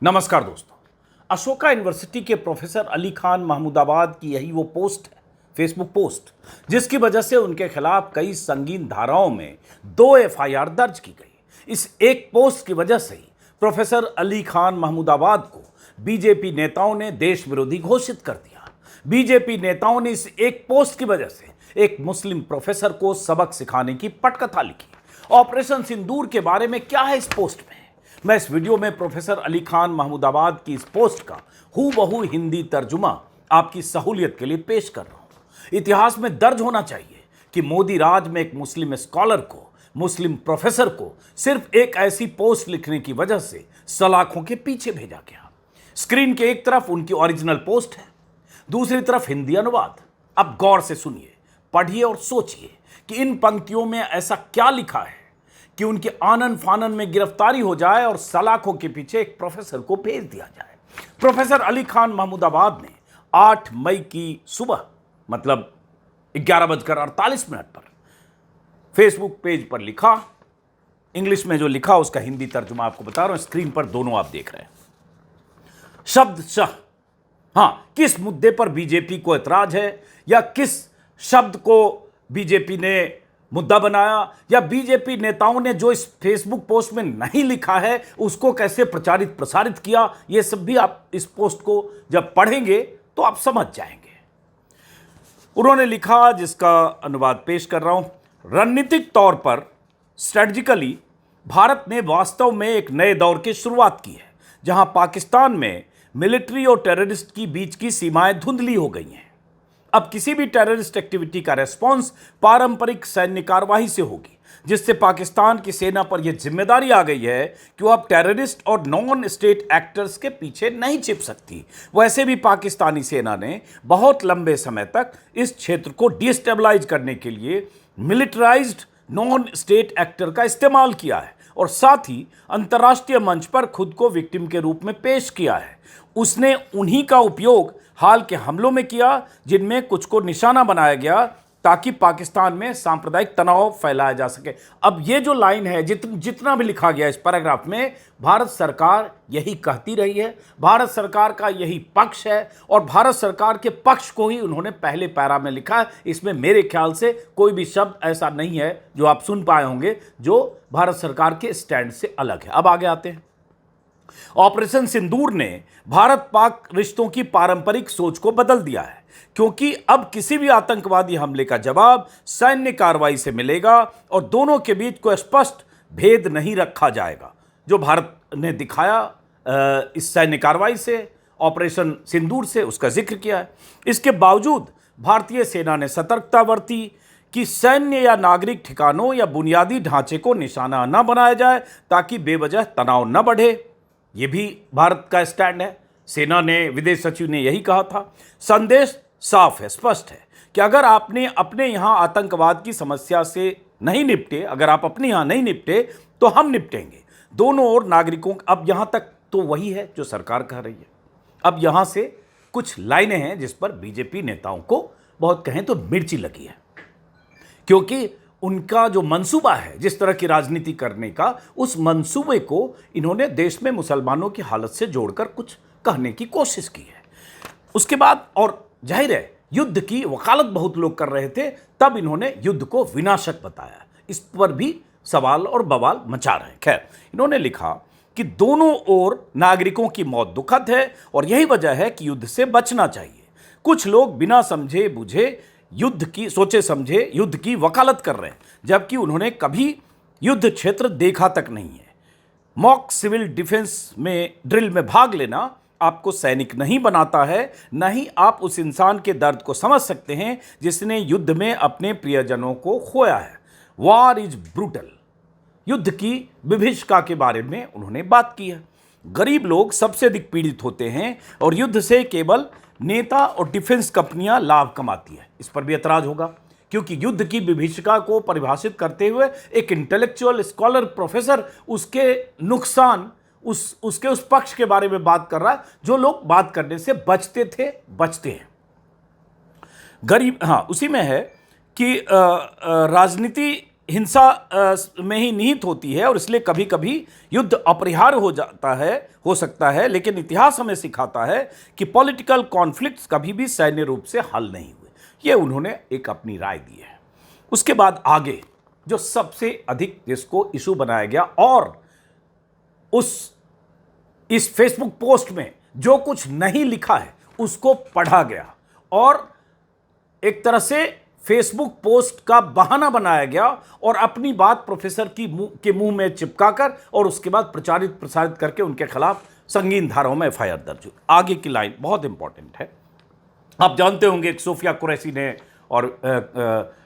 नमस्कार दोस्तों। अशोका यूनिवर्सिटी के प्रोफेसर अली खान महमूदाबाद की यही वो पोस्ट है, फेसबुक पोस्ट, जिसकी वजह से उनके खिलाफ कई संगीन धाराओं में 2 एफआईआर दर्ज की गई। इस एक पोस्ट की वजह से ही प्रोफेसर अली खान महमूदाबाद को बीजेपी नेताओं ने देश विरोधी घोषित कर दिया। बीजेपी नेताओं ने इस एक पोस्ट की वजह से एक मुस्लिम प्रोफेसर को सबक सिखाने की पटकथा लिखी। ऑपरेशन सिंदूर के बारे में क्या है इस पोस्ट में, मैं इस वीडियो में प्रोफेसर अली खान महमूदाबाद की इस पोस्ट का हूबहू हिंदी तर्जुमा आपकी सहूलियत के लिए पेश कर रहा हूं। इतिहास में दर्ज होना चाहिए कि मोदी राज में एक मुस्लिम स्कॉलर को, मुस्लिम प्रोफेसर को सिर्फ एक ऐसी पोस्ट लिखने की वजह से सलाखों के पीछे भेजा गया। स्क्रीन के एक तरफ उनकी ओरिजिनल पोस्ट है, दूसरी तरफ हिंदी अनुवाद। अब गौर से सुनिए, पढ़िए और सोचिए कि इन पंक्तियों में ऐसा क्या लिखा है कि उनके आनन फानन में गिरफ्तारी हो जाए और सलाखों के पीछे एक प्रोफेसर को भेज दिया जाए। प्रोफेसर अली खान महमूदाबाद ने 8 मई की सुबह मतलब 11:48 पर फेसबुक पेज पर लिखा। इंग्लिश में जो लिखा उसका हिंदी तर्जुमा आपको बता रहा हूं, स्क्रीन पर दोनों आप देख रहे हैं। शब्दशः, किस मुद्दे पर बीजेपी को ऐतराज है, या किस शब्द को बीजेपी ने मुद्दा बनाया, या बीजेपी नेताओं ने जो इस फेसबुक पोस्ट में नहीं लिखा है उसको कैसे प्रचारित प्रसारित किया, ये सब भी आप इस पोस्ट को जब पढ़ेंगे तो आप समझ जाएंगे। उन्होंने लिखा, जिसका अनुवाद पेश कर रहा हूं। रणनीतिक तौर पर स्ट्रेटजिकली भारत ने वास्तव में एक नए दौर की शुरुआत की है, जहां पाकिस्तान में मिलिट्री और टेररिस्ट की बीच की सीमाएं धुंधली हो गई हैं। अब किसी भी टेररिस्ट एक्टिविटी का रेस्पॉन्स पारंपरिक सैन्य कार्रवाई से होगी, जिससे पाकिस्तान की सेना पर यह जिम्मेदारी आ गई है कि वो अब टेररिस्ट और नॉन स्टेट एक्टर्स के पीछे नहीं छिप सकती। वैसे भी पाकिस्तानी सेना ने बहुत लंबे समय तक इस क्षेत्र को डिस्टेबलाइज करने के लिए मिलिटराइज्ड नॉन स्टेट एक्टर का इस्तेमाल किया है और साथ ही अंतर्राष्ट्रीय मंच पर खुद को विक्टिम के रूप में पेश किया है। उसने उन्हीं का उपयोग हाल के हमलों में किया जिनमें कुछ को निशाना बनाया गया ताकि पाकिस्तान में सांप्रदायिक तनाव फैलाया जा सके। अब ये जो लाइन है, जितना भी लिखा गया इस पैराग्राफ में, भारत सरकार यही कहती रही है, भारत सरकार का यही पक्ष है और भारत सरकार के पक्ष को ही उन्होंने पहले पैरा में लिखा है। इसमें मेरे ख्याल से कोई भी शब्द ऐसा नहीं है जो आप सुन पाए होंगे जो भारत सरकार के स्टैंड से अलग है। अब आगे आते हैं। ऑपरेशन सिंदूर ने भारत पाक रिश्तों की पारंपरिक सोच को बदल दिया है, क्योंकि अब किसी भी आतंकवादी हमले का जवाब सैन्य कार्रवाई से मिलेगा और दोनों के बीच कोई स्पष्ट भेद नहीं रखा जाएगा, जो भारत ने दिखाया इस सैन्य कार्रवाई से, ऑपरेशन सिंदूर से, उसका जिक्र किया है। इसके बावजूद भारतीय सेना ने सतर्कता बरती कि सैन्य या नागरिक ठिकानों या बुनियादी ढांचे को निशाना न बनाया जाए ताकि बेवजह तनाव न बढ़े। ये भी भारत का स्टैंड है। सेना ने, विदेश सचिव ने यही कहा था। संदेश साफ है, स्पष्ट है कि अगर आपने अपने यहाँ आतंकवाद की समस्या से नहीं निपटे, अगर आप अपने यहाँ नहीं निपटे तो हम निपटेंगे, दोनों ओर नागरिकों। अब यहाँ तक तो वही है जो सरकार कह रही है। अब यहाँ से कुछ लाइनें हैं जिस पर बीजेपी नेताओं को बहुत कहें तो मिर्ची लगी है, क्योंकि उनका जो मंसूबा है जिस तरह की राजनीति करने का, उस मंसूबे को इन्होंने देश में मुसलमानों की हालत से जोड़कर कुछ कहने की कोशिश की है। उसके बाद, और जाहिर है युद्ध की वकालत बहुत लोग कर रहे थे, तब इन्होंने युद्ध को विनाशक बताया। इस पर भी सवाल और बवाल मचा रहे हैं। खैर, इन्होंने लिखा कि दोनों ओर नागरिकों की मौत दुखद है और यही वजह है कि युद्ध से बचना चाहिए। कुछ लोग बिना समझे बुझे सोचे समझे युद्ध की वकालत कर रहे हैं, जबकि उन्होंने कभी युद्ध क्षेत्र देखा तक नहीं है। मॉक सिविल डिफेंस में ड्रिल में भाग लेना आपको सैनिक नहीं बनाता है, न ही आप उस इंसान के दर्द को समझ सकते हैं जिसने युद्ध में अपने प्रियजनों को खोया है। War is brutal. युद्ध की विभीषिका के बारे में उन्होंने बात की है। गरीब लोग सबसे अधिक पीड़ित होते हैं और युद्ध से केवल नेता और डिफेंस कंपनियां लाभ कमाती है। इस पर भी एतराज होगा, क्योंकि युद्ध की विभीषिका को परिभाषित करते हुए एक इंटेलेक्चुअल स्कॉलर प्रोफेसर उसके नुकसान, उसके उस पक्ष के बारे में बात कर रहा है जो लोग बात करने से बचते हैं। गरीब, उसी में है कि राजनीति हिंसा में ही निहित होती है और इसलिए कभी कभी युद्ध अपरिहार्य हो सकता है, लेकिन इतिहास हमें सिखाता है कि पॉलिटिकल कॉन्फ्लिक्ट्स कभी भी सैन्य रूप से हल नहीं हुए। ये उन्होंने एक अपनी राय दी है। उसके बाद आगे जो सबसे अधिक जिसको इशू बनाया गया और इस फेसबुक पोस्ट में जो कुछ नहीं लिखा है उसको पढ़ा गया और एक तरह से फेसबुक पोस्ट का बहाना बनाया गया और अपनी बात प्रोफेसर के मुंह में चिपकाकर और उसके बाद प्रसारित करके उनके खिलाफ संगीन धाराओं में एफआईआर दर्ज हुई। आगे की लाइन बहुत इंपॉर्टेंट है। आप जानते होंगे एक सोफिया कुरैशी ने और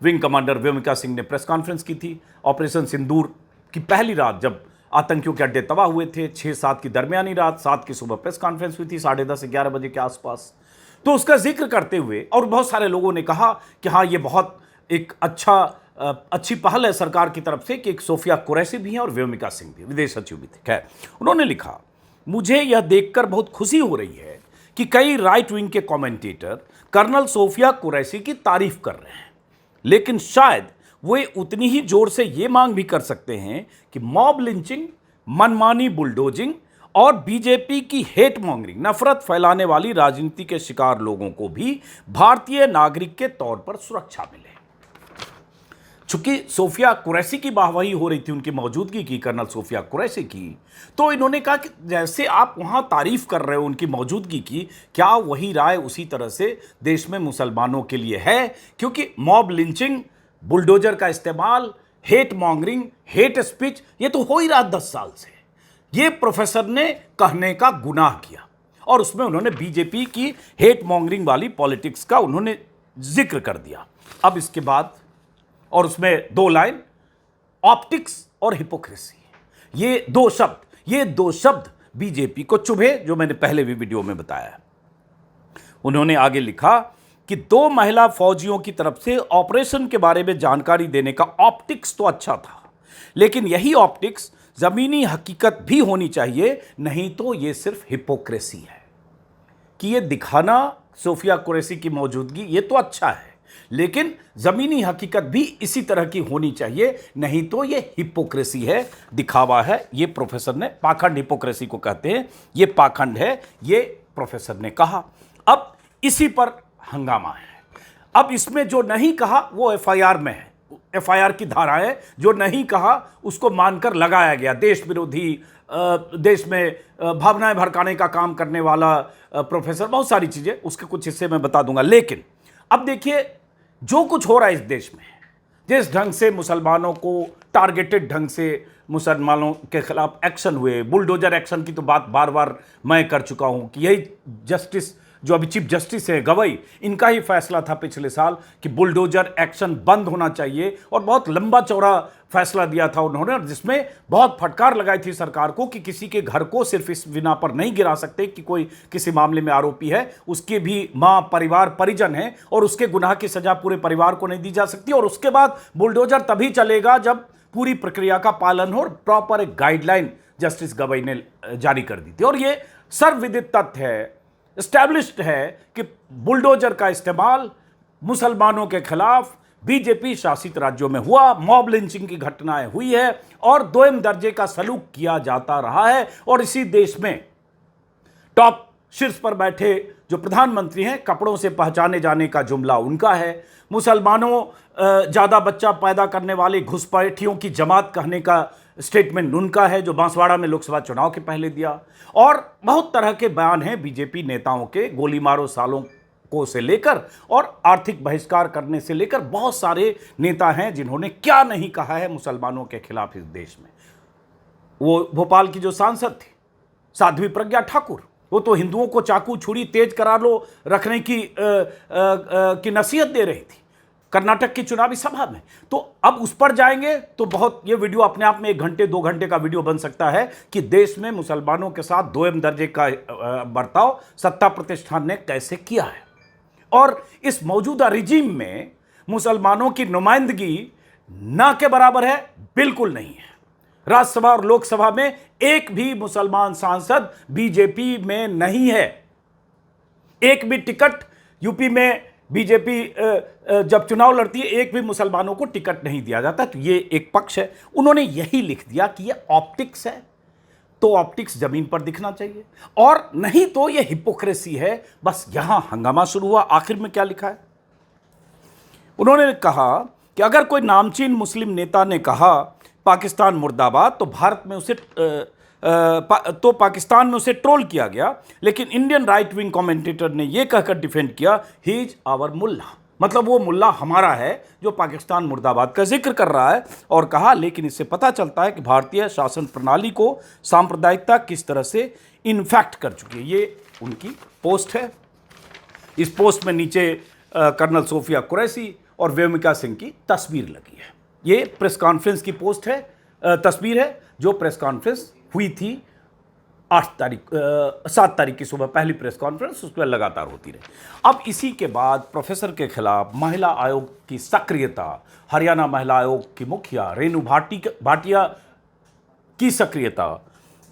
विंग कमांडर व्योमिका सिंह ने प्रेस कॉन्फ्रेंस की थी ऑपरेशन सिंदूर की पहली रात, जब आतंकियों के अड्डे तबाह हुए थे। 6-7 की दरमियानी रात, 7 की सुबह प्रेस कॉन्फ्रेंस हुई थी 10:30-11 बजे के आसपास। तो उसका जिक्र करते हुए और बहुत सारे लोगों ने कहा कि हाँ, ये बहुत एक अच्छी पहल है सरकार की तरफ से कि एक सोफिया कुरैशी भी हैं और व्योमिका सिंह भी, विदेश सचिव भी थे। खैर, उन्होंने लिखा, मुझे यह देखकर बहुत खुशी हो रही है कि कई राइट विंग के कमेंटेटर कर्नल सोफिया कुरैशी की तारीफ कर रहे हैं, लेकिन शायद वे उतनी ही जोर से ये मांग भी कर सकते हैं कि मॉब लिंचिंग, मनमानी बुलडोजिंग और बीजेपी की हेट मॉन्गरिंग, नफरत फैलाने वाली राजनीति के शिकार लोगों को भी भारतीय नागरिक के तौर पर सुरक्षा मिले। चूंकि सोफिया कुरैशी की वाहवाही हो रही थी उनकी मौजूदगी की, कर्नल सोफिया कुरैशी की, तो इन्होंने कहा कि जैसे आप वहां तारीफ कर रहे हो उनकी मौजूदगी की, क्या वही राय उसी तरह से देश में मुसलमानों के लिए है? क्योंकि मॉब लिंचिंग, बुलडोजर का इस्तेमाल, हेट मॉन्गरिंग, हेट स्पीच, ये तो हो ही रहा 10 साल से। ये प्रोफेसर ने कहने का गुनाह किया और उसमें उन्होंने बीजेपी की हेट मॉन्गरिंग वाली पॉलिटिक्स का उन्होंने जिक्र कर दिया। अब इसके बाद और उसमें 2 लाइन, ऑप्टिक्स और हिपोक्रेसी, ये दो शब्द बीजेपी को चुभे, जो मैंने पहले भी वीडियो में बताया। उन्होंने आगे लिखा कि 2 महिला फौजियों की तरफ से ऑपरेशन के बारे में जानकारी देने का ऑप्टिक्स तो अच्छा था, लेकिन यही ऑप्टिक्स जमीनी हकीकत भी होनी चाहिए, नहीं तो यह सिर्फ हिपोक्रेसी है। कि ये दिखाना सोफिया कुरैशी की मौजूदगी ये तो अच्छा है, लेकिन जमीनी हकीकत भी इसी तरह की होनी चाहिए, नहीं तो ये हिपोक्रेसी है, दिखावा है। ये प्रोफेसर ने, पाखंड हिपोक्रेसी को कहते हैं, ये पाखंड है, ये प्रोफेसर ने कहा। अब इसी पर हंगामा है। अब इसमें जो नहीं कहा वो एफआईआर में है, एफआईआर की धाराएं जो नहीं कहा उसको मानकर लगाया गया। देश विरोधी, देश में भावनाएं भड़काने का काम करने वाला प्रोफेसर, बहुत सारी चीजें, उसके कुछ हिस्से मैं बता दूंगा। लेकिन अब देखिए जो कुछ हो रहा है इस देश में, जिस ढंग से मुसलमानों को टारगेटेड ढंग से मुसलमानों के खिलाफ एक्शन हुए, बुलडोजर एक्शन की तो बात बार बार मैं कर चुका हूं कि यही जस्टिस जो अभी चीफ जस्टिस है गवई, इनका ही फैसला था पिछले साल कि बुलडोजर एक्शन बंद होना चाहिए और बहुत लंबा चौड़ा फैसला दिया था उन्होंने, जिसमें बहुत फटकार लगाई थी सरकार को कि किसी के घर को सिर्फ इस बिना पर नहीं गिरा सकते कि कोई किसी मामले में आरोपी है, उसके भी मां, परिवार, परिजन है और उसके गुनाह की सजा पूरे परिवार को नहीं दी जा सकती। और उसके बाद बुलडोजर तभी चलेगा जब पूरी प्रक्रिया का पालन हो। प्रॉपर एक गाइडलाइन जस्टिस गवई ने जारी कर दी थी और ये सर्वविदित तथ्य है, एस्टैब्लिश्ड है कि बुलडोजर का इस्तेमाल मुसलमानों के खिलाफ बीजेपी शासित राज्यों में हुआ, मॉब लिंचिंग की घटनाएं हुई है और 2म दर्जे का सलूक किया जाता रहा है। और इसी देश में टॉप शीर्ष पर बैठे जो प्रधानमंत्री हैं, कपड़ों से पहचाने जाने का जुमला उनका है। मुसलमानों ज्यादा बच्चा पैदा करने वाले घुसपैठियों की जमात कहने का स्टेटमेंट उनका है, जो बांसवाड़ा में लोकसभा चुनाव के पहले दिया। और बहुत तरह के बयान हैं बीजेपी नेताओं के, गोली मारो सालों को से लेकर और आर्थिक बहिष्कार करने से लेकर, बहुत सारे नेता हैं जिन्होंने क्या नहीं कहा है मुसलमानों के खिलाफ इस देश में। वो भोपाल की जो सांसद थी साध्वी प्रज्ञा ठाकुर, वो तो हिंदुओं को चाकू छुरी तेज करारो रखने की नसीहत दे रही थी कर्नाटक की चुनावी सभा में। तो अब उस पर जाएंगे तो बहुत, ये वीडियो अपने आप में 1 घंटे 2 घंटे का वीडियो बन सकता है कि देश में मुसलमानों के साथ 2म दर्जे का बर्ताव सत्ता प्रतिष्ठान ने कैसे किया है। और इस मौजूदा रिजीम में मुसलमानों की नुमाइंदगी ना के बराबर है, बिल्कुल नहीं है। राज्यसभा और लोकसभा में एक भी मुसलमान सांसद बीजेपी में नहीं है। एक भी टिकट यूपी में बीजेपी जब चुनाव लड़ती है एक भी मुसलमानों को टिकट नहीं दिया जाता, तो ये एक पक्ष है। उन्होंने यही लिख दिया कि ये ऑप्टिक्स है, तो ऑप्टिक्स जमीन पर दिखना चाहिए, और नहीं तो ये हिपोक्रेसी है। बस यहां हंगामा शुरू हुआ। आखिर में क्या लिखा है? उन्होंने कहा कि अगर कोई नामचीन मुस्लिम नेता ने कहा पाकिस्तान मुर्दाबाद, तो भारत में उसे पाकिस्तान में उसे ट्रोल किया गया, लेकिन इंडियन राइट विंग कमेंटेटर ने यह कहकर डिफेंड किया, ही इज आवर मुल्ला, मतलब वो मुल्ला हमारा है जो पाकिस्तान मुर्दाबाद का जिक्र कर रहा है। और कहा लेकिन इससे पता चलता है कि भारतीय शासन प्रणाली को सांप्रदायिकता किस तरह से इन्फेक्ट कर चुकी है। ये उनकी पोस्ट है। इस पोस्ट में नीचे कर्नल सोफिया कुरैशी और वेमिका सिंह की तस्वीर लगी है। ये प्रेस कॉन्फ्रेंस की पोस्ट है, तस्वीर है, जो प्रेस कॉन्फ्रेंस हुई थी 7 तारीख की सुबह, पहली प्रेस कॉन्फ्रेंस, उसके बाद लगातार होती रही। अब इसी के बाद प्रोफेसर के खिलाफ महिला आयोग की सक्रियता, हरियाणा महिला आयोग की मुखिया रेणु भाटिया की सक्रियता,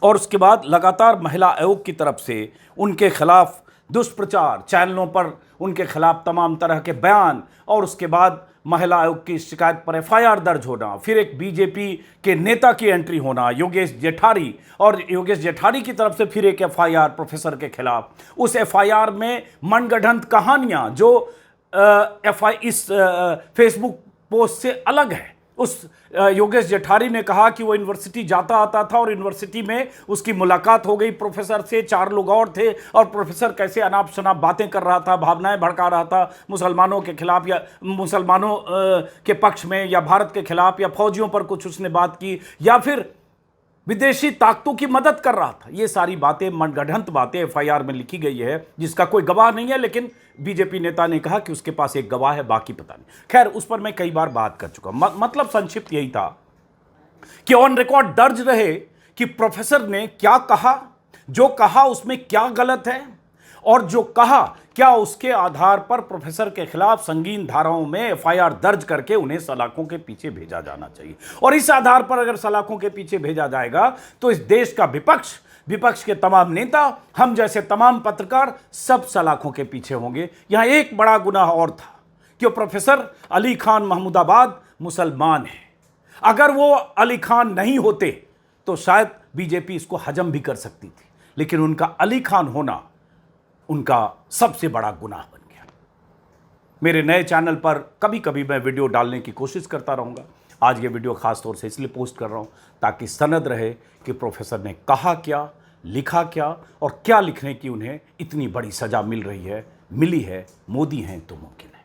और उसके बाद लगातार महिला आयोग की तरफ से उनके खिलाफ दुष्प्रचार, चैनलों पर उनके खिलाफ तमाम तरह के बयान, और उसके बाद महिला आयोग की शिकायत पर एफआईआर दर्ज होना, फिर एक बीजेपी के नेता की एंट्री होना योगेश जेठारी, और योगेश जेठारी की तरफ से फिर एक एफआईआर प्रोफेसर के खिलाफ। उस एफआईआर में मनगढ़ंत कहानियां जो इस फेसबुक पोस्ट से अलग है। उस योगेश जेठारी ने कहा कि वो यूनिवर्सिटी जाता आता था और यूनिवर्सिटी में उसकी मुलाकात हो गई प्रोफेसर से, 4 लोग और थे, और प्रोफेसर कैसे अनाप शनाप बातें कर रहा था, भावनाएं भड़का रहा था मुसलमानों के खिलाफ, या मुसलमानों के पक्ष में, या भारत के खिलाफ, या फौजियों पर कुछ उसने बात की, या फिर विदेशी ताकतों की मदद कर रहा था। ये सारी बातें, मनगढ़ंत बातें एफआईआर में लिखी गई है, जिसका कोई गवाह नहीं है, लेकिन बीजेपी नेता ने कहा कि उसके पास एक गवाह है, बाकी पता नहीं। खैर, उस पर मैं कई बार बात कर चुका। मतलब संक्षिप्त यही था कि ऑन रिकॉर्ड दर्ज रहे कि प्रोफेसर ने क्या कहा, जो कहा उसमें क्या गलत है, और जो कहा क्या उसके आधार पर प्रोफेसर के खिलाफ संगीन धाराओं में एफआईआर दर्ज करके उन्हें सलाखों के पीछे भेजा जाना चाहिए। और इस आधार पर अगर सलाखों के पीछे भेजा जाएगा तो इस देश का विपक्ष के तमाम नेता, हम जैसे तमाम पत्रकार, सब सलाखों के पीछे होंगे। यहां एक बड़ा गुनाह और था कि प्रोफेसर अली खान महमूदाबाद मुसलमान है। अगर वो अली खान नहीं होते तो शायद बीजेपी इसको हजम भी कर सकती थी, लेकिन उनका अली खान होना उनका सबसे बड़ा गुनाह बन गया। मेरे नए चैनल पर कभी कभी मैं वीडियो डालने की कोशिश करता रहूँगा। आज ये वीडियो खास तौर से इसलिए पोस्ट कर रहा हूँ ताकि सनद रहे कि प्रोफेसर ने कहा क्या, लिखा क्या, और क्या लिखने की उन्हें इतनी बड़ी सज़ा मिली है। मोदी हैं तो मुमकिन है।